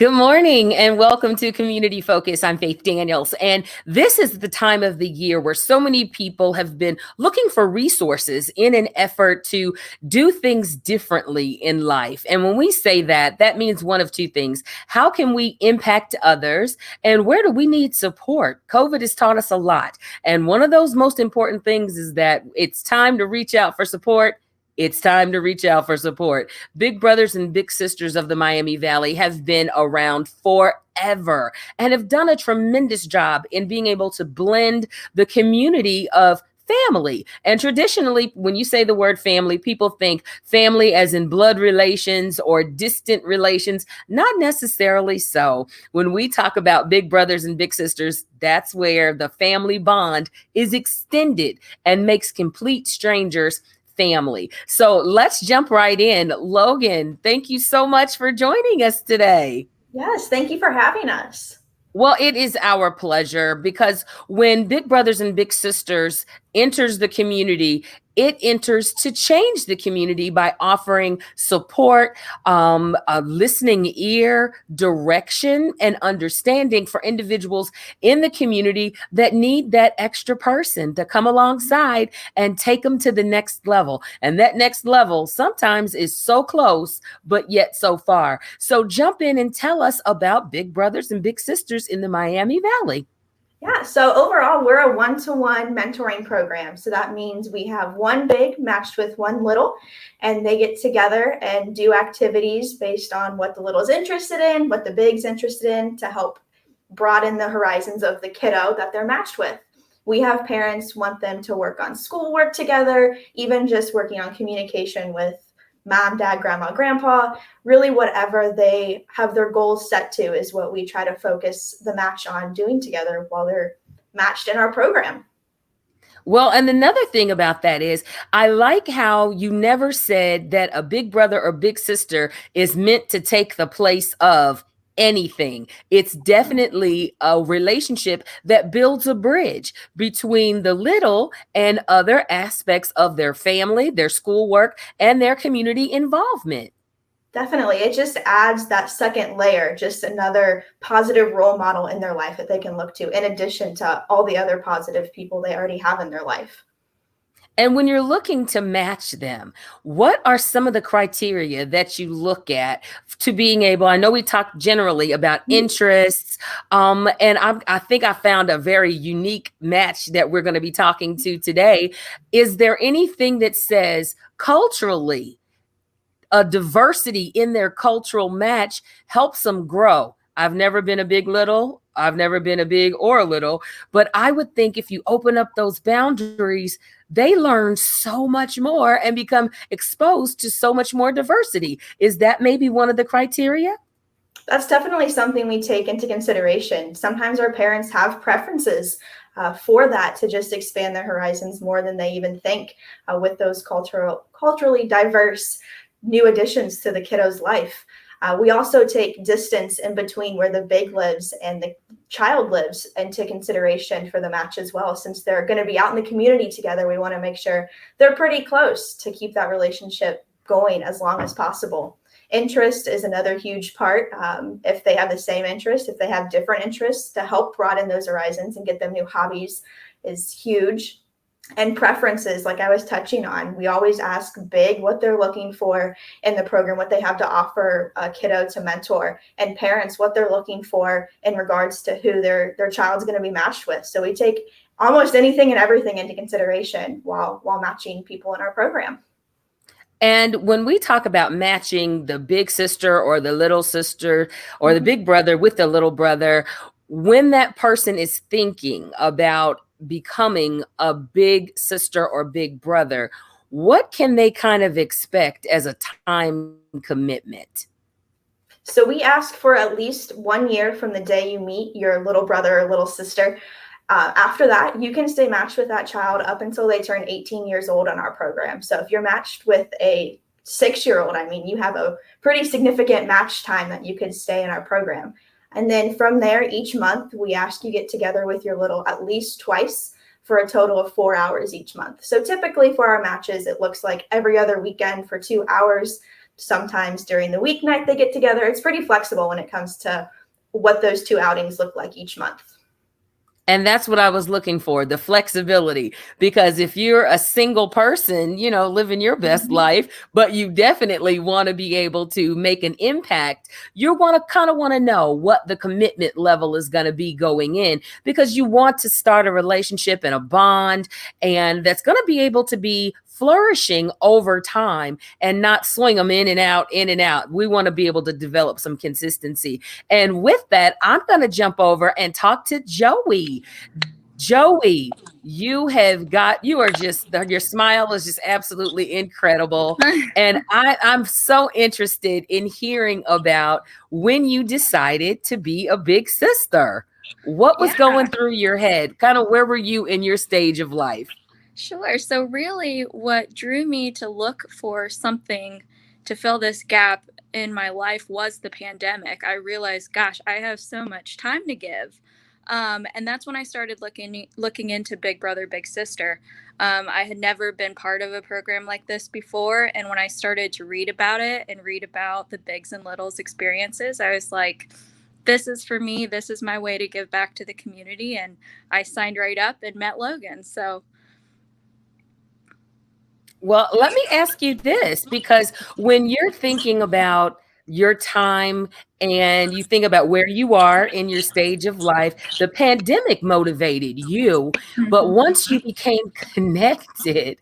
Good morning and welcome to Community Focus. I'm Faith Daniels, and this is the time of the year where so many people have been looking for resources in an effort to do things differently in life. And when we say that, that means one of two things. How can we impact others, and where do we need support? COVID has taught us a lot. And one of those most important things is that it's time to reach out for support. It's time to reach out for support. Big brothers and big sisters of the Miami Valley have been around forever and have done a tremendous job in being able to blend the community of family. And traditionally, when you say the word family, people think family as in blood relations or distant relations. Not necessarily so. When we talk about big brothers and big sisters, that's where the family bond is extended and makes complete strangers family. So let's jump right in. Logan, thank you so much for joining us today. Yes, thank you for having us. Well, it is our pleasure because when Big Brothers and Big Sisters enters the community, it enters to change the community by offering support, a listening ear, direction, and understanding for individuals in the community that need that extra person to come alongside and take them to the next level. And that next level sometimes is so close, but yet so far. So jump in and tell us about Big Brothers and Big Sisters in the Miami Valley. Yeah, so overall, we're a one-to-one mentoring program. So that means we have one big matched with one little, and they get together and do activities based on what the little's interested in, what the big's interested in, to help broaden the horizons of the kiddo that they're matched with. We have parents want them to work on schoolwork together, even just working on communication with mom, dad, grandma, grandpa, really whatever they have their goals set to is what we try to focus the match on doing together while they're matched in our program. Well, and another thing about that is I like how you never said that a big brother or big sister is meant to take the place of anything. It's definitely a relationship that builds a bridge between the little and other aspects of their family, their schoolwork, and their community involvement. Definitely. It just adds that second layer, just another positive role model in their life that they can look to, in addition to all the other positive people they already have in their life. And when you're looking to match them, what are some of the criteria that you look at to being able? I know we talked generally about interests, and I think I found a very unique match that we're going to be talking to today. Is there anything that says culturally a diversity in their cultural match helps them grow? I've never been a big little. I've never been a big or a little, but I would think if you open up those boundaries, they learn so much more and become exposed to so much more diversity. Is that maybe one of the criteria? That's definitely something we take into consideration. Sometimes our parents have preferences for that to just expand their horizons more than they even think with those culturally diverse new additions to the kiddo's life. We also take distance in between where the big lives and the child lives into consideration for the match as well. Since they're going to be out in the community together, we want to make sure they're pretty close to keep that relationship going as long as possible. Interest is another huge part. If they have the same interest, if they have different interests, to help broaden those horizons and get them new hobbies is huge. And preferences, like I was touching on, we always ask big what they're looking for in the program, what they have to offer a kiddo to mentor, and parents what they're looking for in regards to who their child's going to be matched with. So we take almost anything and everything into consideration while matching people in our program. And when we talk about matching the big sister or the little sister or the big brother with the little brother, when that person is thinking about becoming a big sister or big brother, what can they kind of expect as a time commitment? So we ask for at least 1 year from the day you meet your little brother or little sister. After that, you can stay matched with that child up until they turn 18 years old on our program. So if you're matched with a 6-year-old, you have a pretty significant match time that you could stay in our program. And then from there, each month, we ask you get together with your little at least twice for a total of 4 hours each month. So typically for our matches, it looks like every other weekend for 2 hours. Sometimes during the weeknight they get together. It's pretty flexible when it comes to what those 2 outings look like each month. And that's what I was looking for, the flexibility. Because if you're a single person, living your best life, but you definitely want to be able to make an impact, you kind of want to know what the commitment level is going to be going in, because you want to start a relationship and a bond, and that's going to be able to be flourishing over time and not swing them in and out, in and out. We want to be able to develop some consistency. And with that, I'm going to jump over and talk to Joey. Joey, your smile is just absolutely incredible. And I'm so interested in hearing about when you decided to be a big sister. What was going through your head? Kind of where were you in your stage of life? Sure. So really what drew me to look for something to fill this gap in my life was the pandemic. I realized, gosh, I have so much time to give. And that's when I started looking into Big Brother, Big Sister. I had never been part of a program like this before. And when I started to read about it and read about the bigs and littles experiences, I was like, this is for me. This is my way to give back to the community. And I signed right up and met Logan. So well, let me ask you this, because when you're thinking about your time and you think about where you are in your stage of life, the pandemic motivated you. But once you became connected,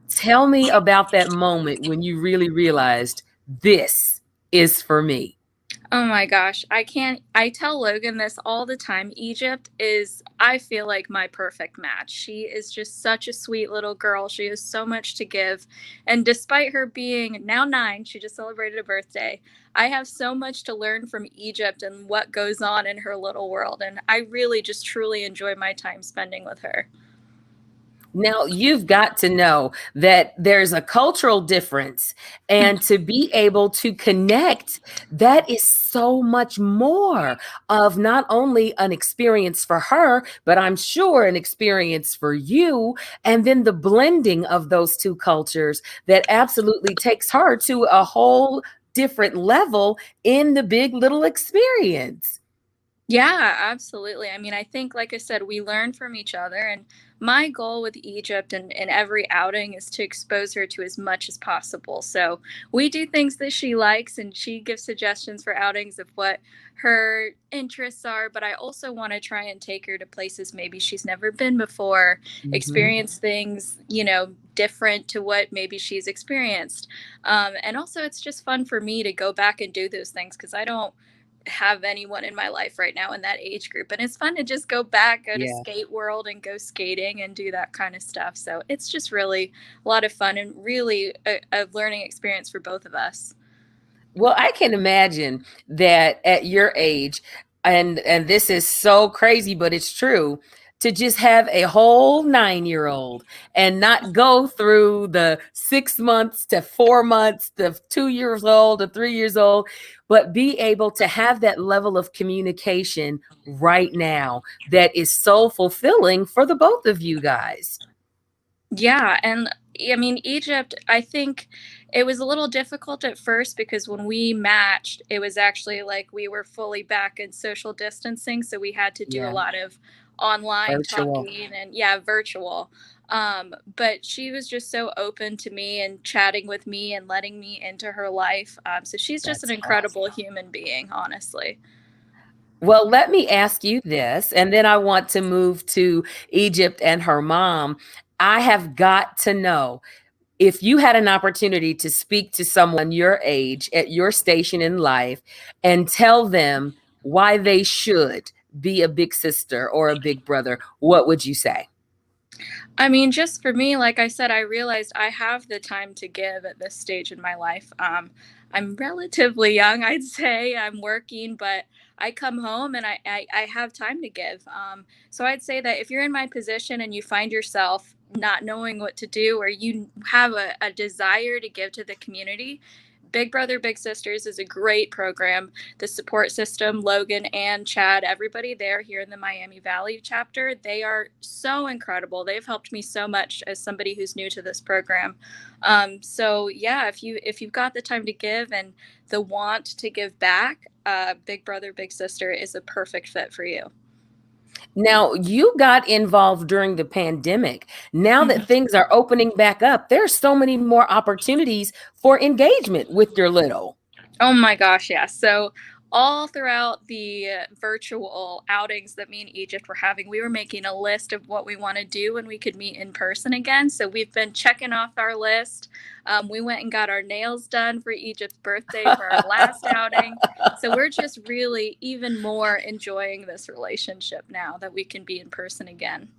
tell me about that moment when you really realized this is for me. oh my gosh, I tell Logan this all the time. Egypt is, I feel like, my perfect match. She is just such a sweet little girl. She has so much to give. And despite her being now 9, she just celebrated a birthday. I have so much to learn from Egypt and what goes on in her little world. And I really just truly enjoy my time spending with her. Now, you've got to know that there's a cultural difference, and to be able to connect, that is so much more of not only an experience for her, but I'm sure an experience for you. And then the blending of those two cultures that absolutely takes her to a whole different level in the Big Little experience. Yeah, absolutely. I mean, I think, like I said, we learn from each other. And my goal with Egypt and every outing is to expose her to as much as possible. So we do things that she likes, and she gives suggestions for outings of what her interests are. But I also want to try and take her to places maybe she's never been before, experience things, different to what maybe she's experienced. And also, it's just fun for me to go back and do those things, because I don't have anyone in my life right now in that age group, and it's fun to just go to Skate World and go skating and do that kind of stuff. So it's just really a lot of fun and really a learning experience for both of us. Well, I can imagine that at your age, and this is so crazy, but it's true, to just have a whole 9-year-old and not go through the 6 months to 4 months to 2 years old to 3 years old, but be able to have that level of communication right now that is so fulfilling for the both of you guys. Yeah, and I mean, Egypt, I think it was a little difficult at first, because when we matched, it was actually like we were fully back in social distancing, so we had to do a Yeah, lot of online virtual. talking and virtual. But she was just so open to me and chatting with me and letting me into her life. So she's just an That's incredible awesome. human being, honestly. Well, let me ask you this, and then I want to move to Egypt and her mom. I have got to know, if you had an opportunity to speak to someone your age at your station in life and tell them why they should be a big sister or a big brother, what would you say? I mean, just for me, like I said, I realized I have the time to give at this stage in my life. I'm relatively young, I'd say. I'm working, but I come home and I have time to give. So I'd say that if you're in my position and you find yourself not knowing what to do, or you have a desire to give to the community, Big Brother Big Sisters is a great program. The support system, Logan and Chad, everybody there here in the Miami Valley chapter, they are so incredible. They've helped helped me so much as somebody who's new to this program. So yeah, if you've got the time to give and the want to give back, Big Brother Big Sister is a perfect fit for you. Now, you got involved during the pandemic. Now that Mhm. things are opening back up, there's so many more opportunities for engagement with your little. Oh my gosh, yeah. So all throughout the virtual outings that me and Egypt were having, we were making a list of what we want to do when we could meet in person again. So we've been checking off our list. We went and got our nails done for Egypt's birthday for our last outing. So we're just really even more enjoying this relationship now that we can be in person again.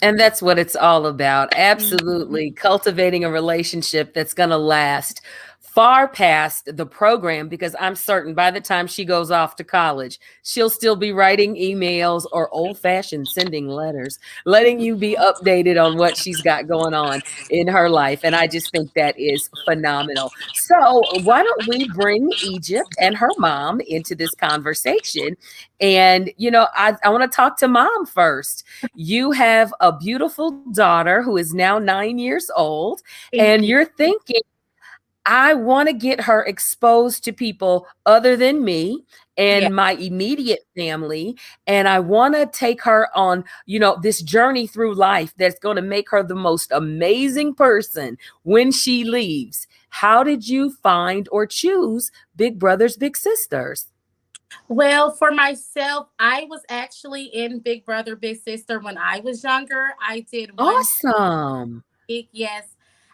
And that's what it's all about. Absolutely. Cultivating a relationship that's going to last far past the program, because I'm certain by the time she goes off to college, she'll still be writing emails or old fashioned sending letters, letting you be updated on what she's got going on in her life. And I just think that is phenomenal. So, why don't we bring Egypt and her mom into this conversation? And, I want to talk to mom first. You have a beautiful daughter who is now 9 years old, Thank and you. you're thinking, I want to get her exposed to people other than me Yeah. and my immediate family. And I want to take her on, this journey through life that's going to make her the most amazing person when she leaves. How did you find or choose Big Brothers Big Sisters? Well, for myself, I was actually in Big Brother Big Sister when I was younger. I did one Awesome. big, yes,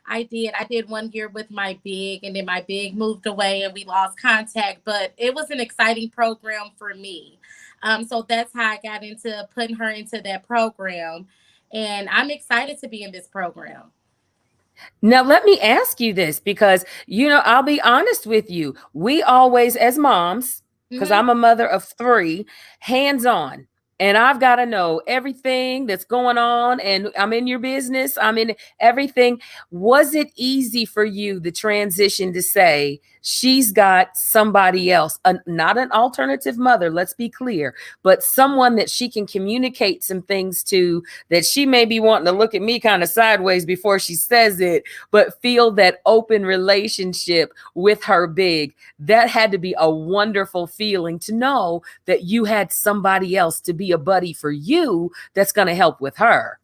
I did. I did 1 year with my big, and then my big moved away and we lost contact. But it was an exciting program for me. So that's how I got into putting her into that program. And I'm excited to be in this program. Now, let me ask you this because, I'll be honest with you. We always, as moms, because Mhm. I'm a mother of three, hands on. And I've got to know everything that's going on. And I'm in your business, I'm in everything. Was it easy for you, the transition to say, she's got somebody else, not an alternative mother, let's be clear, but someone that she can communicate some things to, that she may be wanting to look at me kind of sideways before she says it, but feel that open relationship with her big? That had to be a wonderful feeling to know that you had somebody else to be a buddy for you that's going to help with her.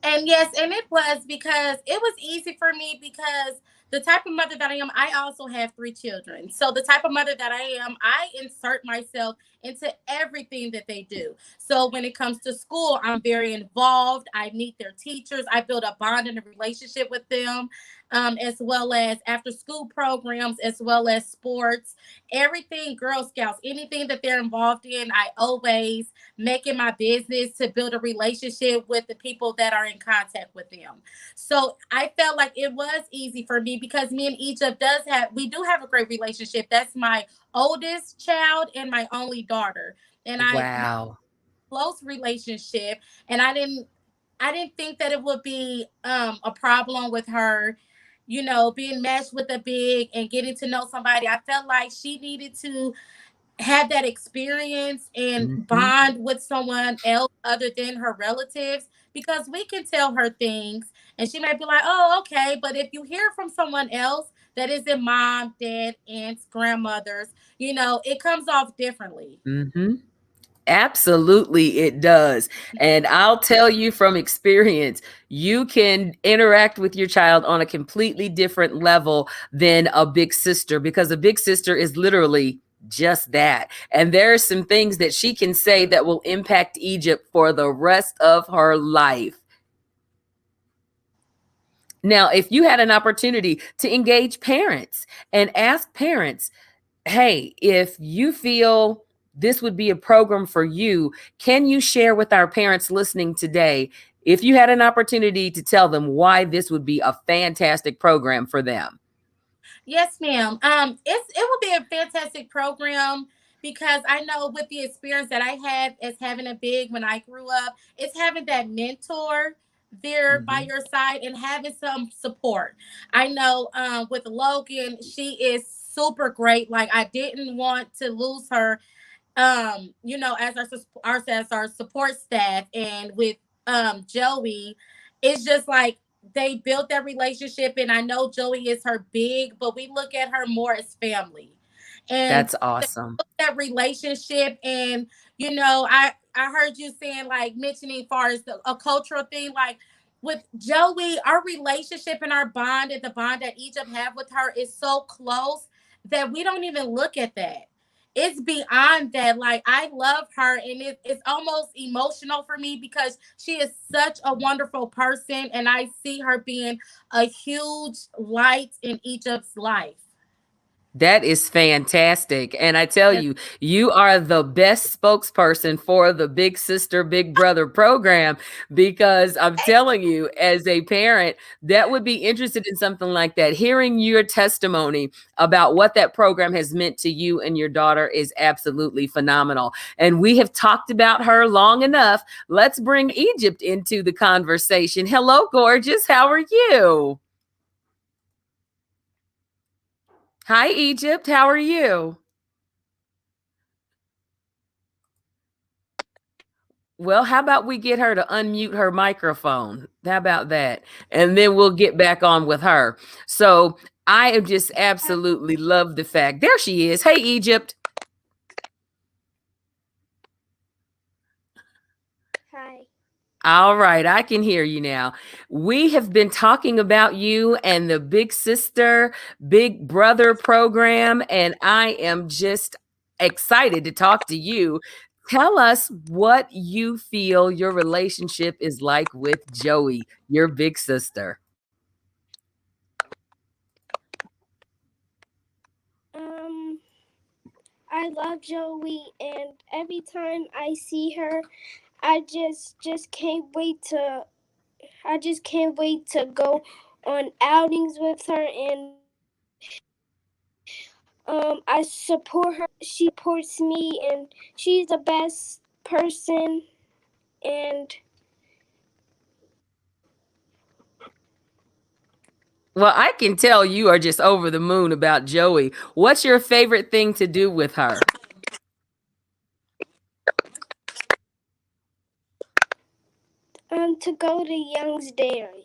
And yes, and it was because it was easy for me because the type of mother that I am, I also have 3 children. So the type of mother that I am, I insert myself into everything that they do. So when it comes to school, I'm very involved. I meet their teachers. I build a bond and a relationship with them, as well as after school programs, as well as sports, everything, Girl Scouts, anything that they're involved in. I always make it my business to build a relationship with the people that are in contact with them. So I felt like it was easy for me because me and Egypt we do have a great relationship. That's my oldest child and my only daughter. And I Wow. close relationship, and I didn't think that it would be a problem with her, being matched with a big and getting to know somebody. I felt like she needed to have that experience and Mhm. bond with someone else other than her relatives, because we can tell her things and she might be like, oh, okay. But if you hear from someone else that isn't mom, dad, aunts, grandmothers, it comes off differently. Mhm. Absolutely, it does. And I'll tell you from experience, you can interact with your child on a completely different level than a big sister, because a big sister is literally just that. And there are some things that she can say that will impact Egypt for the rest of her life. Now, if you had an opportunity to engage parents and ask parents, hey, if you feel this would be a program for you, can you share with our parents listening today, if you had an opportunity to tell them why this would be a fantastic program for them? Yes, ma'am. It would be a fantastic program because I know with the experience that I had as having a big when I grew up, it's having that mentor there by Mhm. your side and having some support. I know with Logan, she is super great. Like I didn't want to lose her, as our support staff, and with Joey it's just like they built that relationship. And I know Joey is her big, but we look at her more as family. And That's awesome. that relationship. And I heard you saying, like, mentioning far as a cultural thing, like with Joey, our relationship and our bond and the bond that Egypt have with her is so close that we don't even look at that. It's beyond that. Like, I love her, and it's almost emotional for me because she is such a wonderful person, and I see her being a huge light in Egypt's life. That is fantastic. And I tell Yes. you, you are the best spokesperson for the Big Sister, Big Brother program, because I'm telling you, as a parent that would be interested in something like that, hearing your testimony about what that program has meant to you and your daughter is absolutely phenomenal. And we have talked about her long enough. Let's bring Egypt into the conversation. Hello, gorgeous. How are you? Hi, Egypt. How are you? Well, how about we get her to unmute her microphone? How about that? And then we'll get back on with her. So I am just absolutely love the fact. There she is. Hey, Egypt. Hi. All right, I can hear you now. We have been talking about you and the Big Sister, Big Brother program, and I am just excited to talk to you. Tell us what you feel your relationship is like with Joey, your big sister. Um, I love Joey, and every time I see her, I just can't wait to. I just can't wait to go on outings with her, and I support her. She supports me, and she's the best person. And Well, I can tell you are just over the moon about Joey. What's your favorite thing to do with her? to go to Young's Dairy.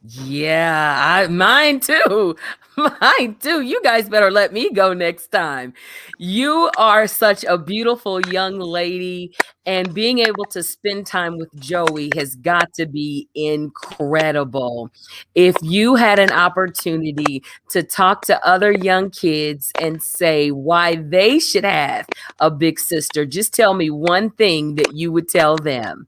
Yeah, mine too. Mine too. You guys better let me go next time. You are such a beautiful young lady, and being able to spend time with Joey has got to be incredible. If you had an opportunity to talk to other young kids and say why they should have a big sister, just tell me one thing that you would tell them.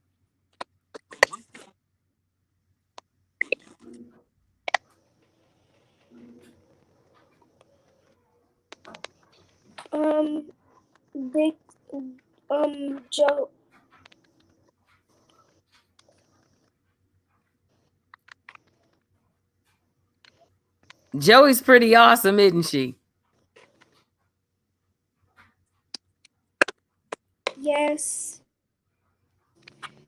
Big Joe. Joey's pretty awesome, isn't she? Yes.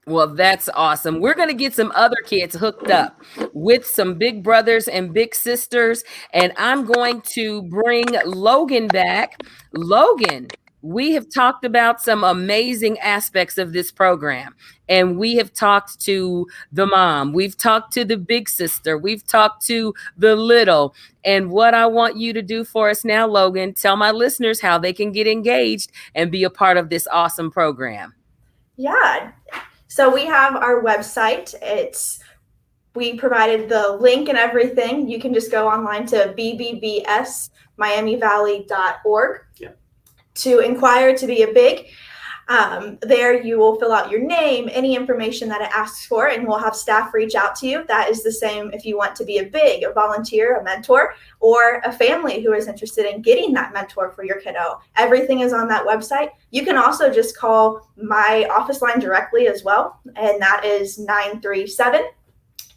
Well, that's awesome. We're going to get some other kids hooked up with some big brothers and big sisters. And I'm going to bring Logan back. Logan, we have talked about some amazing aspects of this program. And we have talked to the mom. We've talked to the big sister. We've talked to the little. And what I want you to do for us now, Logan, tell my listeners how they can get engaged and be a part of this awesome program. Yeah. So we have our website. We provided the link and everything. You can just go online to bbbsmiamivalley.org to inquire to be a big. There you will fill out your name, any information that it asks for, and we'll have staff reach out to you. That is the same if you want to be a big, a volunteer, a mentor, or a family who is interested in getting that mentor for your kiddo. Everything is on that website. You can also just call my office line directly as well, and that is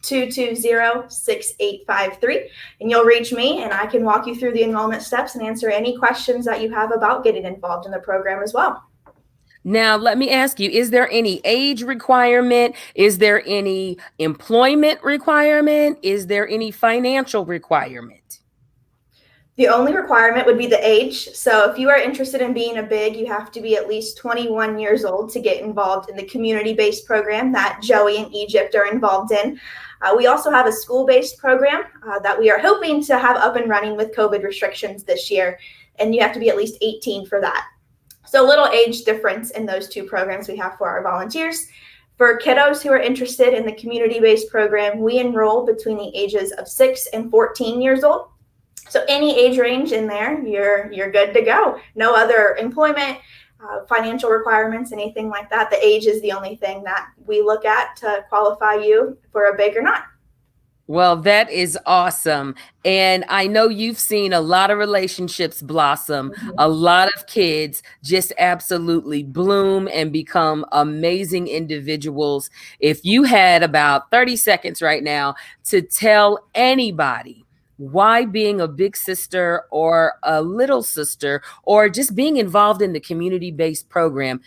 937-220-6853. And you'll reach me, and I can walk you through the enrollment steps and answer any questions that you have about getting involved in the program as well. Now, let me ask you, is there any age requirement? Is there any employment requirement? Is there any financial requirement? The only requirement would be the age. So if you are interested in being a big, you have to be at least 21 years old to get involved in the community-based program that Joey and Egypt are involved in. We also have a school-based program that we are hoping to have up and running with COVID restrictions this year, and you have to be at least 18 for that. So a little age difference in those two programs we have for our volunteers. For kiddos who are interested in the community-based program, we enroll between the ages of 6 and 14 years old. So any age range in there, you're good to go. No other employment, financial requirements, anything like that. The age is the only thing that we look at to qualify you for a big or not. Well, that is awesome. And I know you've seen a lot of relationships blossom, a lot of kids just absolutely bloom and become amazing individuals. If you had about 30 seconds right now to tell anybody why being a big sister or a little sister or just being involved in the community-based program,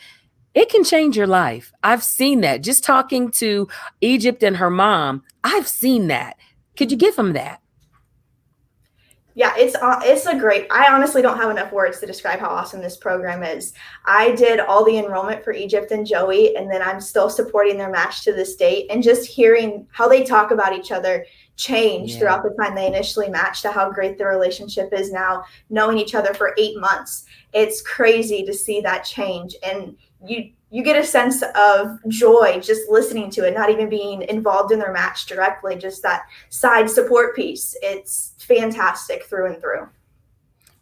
it can change your life. I've seen that. Just talking to Egypt and her mom, I've seen that. Could you give them that? Yeah, it's a great, I honestly don't have enough words to describe how awesome this program is. I did all the enrollment for Egypt and Joey, and then I'm still supporting their match to this date. And just hearing how they talk about each other change throughout the time they initially matched to how great their relationship is now, knowing each other for 8 months. It's crazy to see that change. And you get a sense of joy just listening to it, not even being involved in their match directly, just that side support piece. It's fantastic through and through.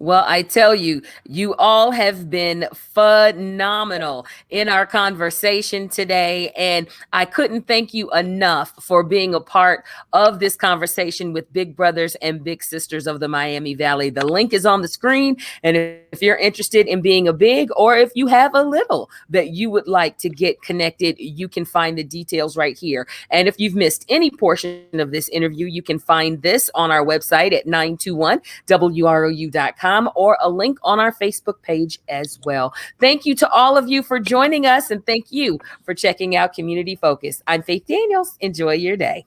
Well, I tell you, you all have been phenomenal in our conversation today. And I couldn't thank you enough for being a part of this conversation with Big Brothers and Big Sisters of the Miami Valley. The link is on the screen. And if you're interested in being a big, or if you have a little that you would like to get connected, you can find the details right here. And if you've missed any portion of this interview, you can find this on our website at 921wrou.com. Or a link on our Facebook page as well. Thank you to all of you for joining us, and thank you for checking out Community Focus. I'm Faith Daniels. Enjoy your day.